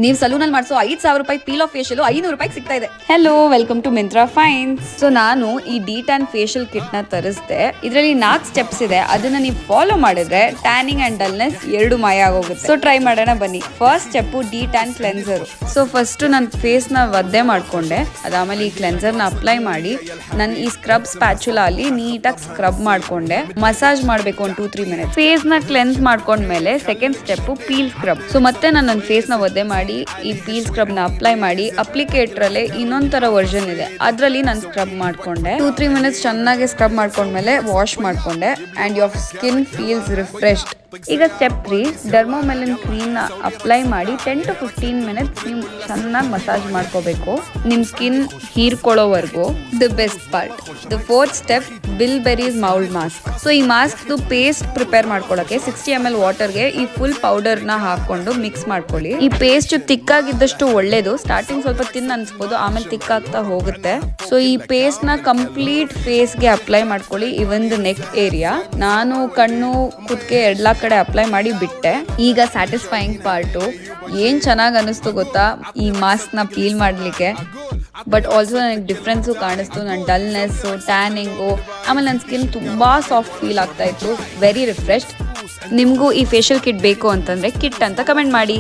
ನೀವು ಸಲೂನಲ್ಲಿ ಮಾಡಿಸೋ 5,000 ರೂಪಾಯಿ ಪೀಲ್ ಆಫ್ ಫೇಶಿಯಲ್ 500 ರೂಪಾಯಿಗೆ ಸಿಗ್ತಾ ಇದೆ. ಹೆಲೋ, ವೆಲ್ಕಮ್ ಟು ಮಿಂತ್ರಾ ಫೈನ್ಸ್. ಸೊ ನಾನು ಈ ಡಿ-ಟ್ಯಾನ್ ಫೇಶಿಯಲ್ ಕಿಟ್ ನ ತರಿಸಿದೆ. ಇದರಲ್ಲಿ 4 ಸ್ಟೆಪ್ಸ್ ಇದೆ. ಅದನ್ನ ನೀವು ಫಾಲೋ ಮಾಡಿದ್ರೆ ಟ್ಯಾನಿಂಗ್ ಅಂಡ್ ಡಲ್ನೆಸ್ ಎರಡು ಮಾಯ ಆಗೋಗುತ್ತೆ. ಸೊ ಟ್ರೈ ಮಾಡೋಣ ಬನ್ನಿ. First step D-tan cleanser. So first ನನ್ನ ಫೇಸ್ ನ ಒದ್ದೆ ಮಾಡ್ಕೊಂಡೆ, ಅದಾದ್ಮೇಲೆ ಈ ಕ್ಲೆನ್ಸರ್ ನ ಅಪ್ಲೈ ಮಾಡಿ ನಾನು ಈ ಸ್ಕ್ರಬ್ ಸ್ಪ್ಯಾಚುಲಾ ಅಲ್ಲಿ ನೀಟಾಗಿ ಸ್ಕ್ರಬ್ ಮಾಡ್ಕೊಂಡೆ. ಮಸಾಜ್ ಮಾಡಬೇಕು ಒಂದು 2-3 ಮಿನಿಟ್ಸ್. ಫೇಸ್ ನ ಕ್ಲೆನ್ಸ್ ಮಾಡ್ಕೊಂಡ್ಮೇಲೆ second step peel scrub. So ಮತ್ತೆ ನಾನು ನನ್ನ ಫೇಸ್ ನ ಒದ್ದೆ ಮಾಡಿ ಈ ಪೀಲ್ ಸ್ಕ್ರಬ್ ನ ಅಪ್ಲೈ ಮಾಡಿ ಅಪ್ಲಿಕೇಟರ್ ಅಲ್ಲಿ ಇನ್ನೊಂದ್ ತರ ವರ್ಷನ್ ಇದೆ, ಅದ್ರಲ್ಲಿ ನಾನು ಸ್ಕ್ರಬ್ ಮಾಡ್ಕೊಂಡೆ. 2-3 ಮಿನಿಟ್ಸ್ ಚೆನ್ನಾಗಿ ಸ್ಕ್ರಬ್ ಮಾಡ್ಕೊಂಡ್ಮೇಲೆ ವಾಶ್ ಮಾಡ್ಕೊಂಡೆ and your skin feels refreshed. ಈಗ ಸ್ಟೆಪ್ 3, ಡರ್ಮೋಮೆಲಿನ್ ಕ್ರೀಮ್ ನ ಅಪ್ಲೈ ಮಾಡಿ 10 to 15 ಮಿನಿಟ್ಸ್ ನೀವು ಚೆನ್ನಾಗಿ ಮಸಾಜ್ ಮಾಡ್ಕೋಬೇಕು, ನಿಮ್ ಸ್ಕಿನ್ ಹೀರ್ಕೊಳ್ಳೋವರೆಗೂ. The best part, the fourth step, bilberries mould mask. So ಈ ಮಾಸ್ಕ್ ಪೇಸ್ಟ್ ಪ್ರಿಪೇರ್ ಮಾಡ್ಕೊಳ್ಳೋಕೆ 60 ml ವಾಟರ್ಗೆ ಈ ಫುಲ್ ಪೌಡರ್ ನ ಹಾಕೊಂಡು ಮಿಕ್ಸ್ ಮಾಡ್ಕೊಳ್ಳಿ. ಈ ಪೇಸ್ಟ್ ತಿಕ್ಕಾಗಿದ್ದಷ್ಟು ಒಳ್ಳೇದು. ಸ್ಟಾರ್ಟಿಂಗ್ ಸ್ವಲ್ಪ ತಿನ್ ಅನ್ಸ್ಬೋದು, ಆಮೇಲೆ ತಿಕ್ಕಾಗ್ತಾ ಹೋಗುತ್ತೆ. ಸೊ ಈ ಪೇಸ್ಟ್ ನ ಕಂಪ್ಲೀಟ್ ಫೇಸ್ ಗೆ ಅಪ್ಲೈ ಮಾಡ್ಕೊಳ್ಳಿ, ಇವನ್ ದ ನೆಕ್ ಏರಿಯಾ. ನಾನು ಕಣ್ಣು ಕುತ್ತಿಗೆ ಎಲ್ಲಾ ಕಡೆ ಅಪ್ಲೈ ಮಾಡಿ ಬಿಟ್ಟೆ. ಈಗ ಸ್ಯಾಟಿಸ್ಫೈಯಿಂಗ್ ಪಾರ್ಟು, ಏನ್ ಚೆನ್ನಾಗಿ ಅನಿಸ್ತು ಗೊತ್ತಾ ಈ ಮಾಸ್ಕ್ ನ ಪೀಲ್ ಮಾಡ್ಲಿಕ್ಕೆ. ಬಟ್ ಆಲ್ಸೋ ನನಗೆ ಡಿಫ್ರೆನ್ಸು ಕಾಣಿಸ್ತು. ನನ್ನ ಡಲ್ನೆಸ್ಸು, ಟ್ಯಾನಿಂಗು, ಆಮೇಲೆ ನನ್ನ ಸ್ಕಿನ್ ತುಂಬಾ ಸಾಫ್ಟ್ ಫೀಲ್ ಆಗ್ತಾ ಇತ್ತು. Very refreshed. ನಿಮಗೂ ಈ ಫೇಶಿಯಲ್ ಕಿಟ್ ಬೇಕು ಅಂತಂದ್ರೆ ಕಿಟ್ ಅಂತ ಕಮೆಂಟ್ ಮಾಡಿ.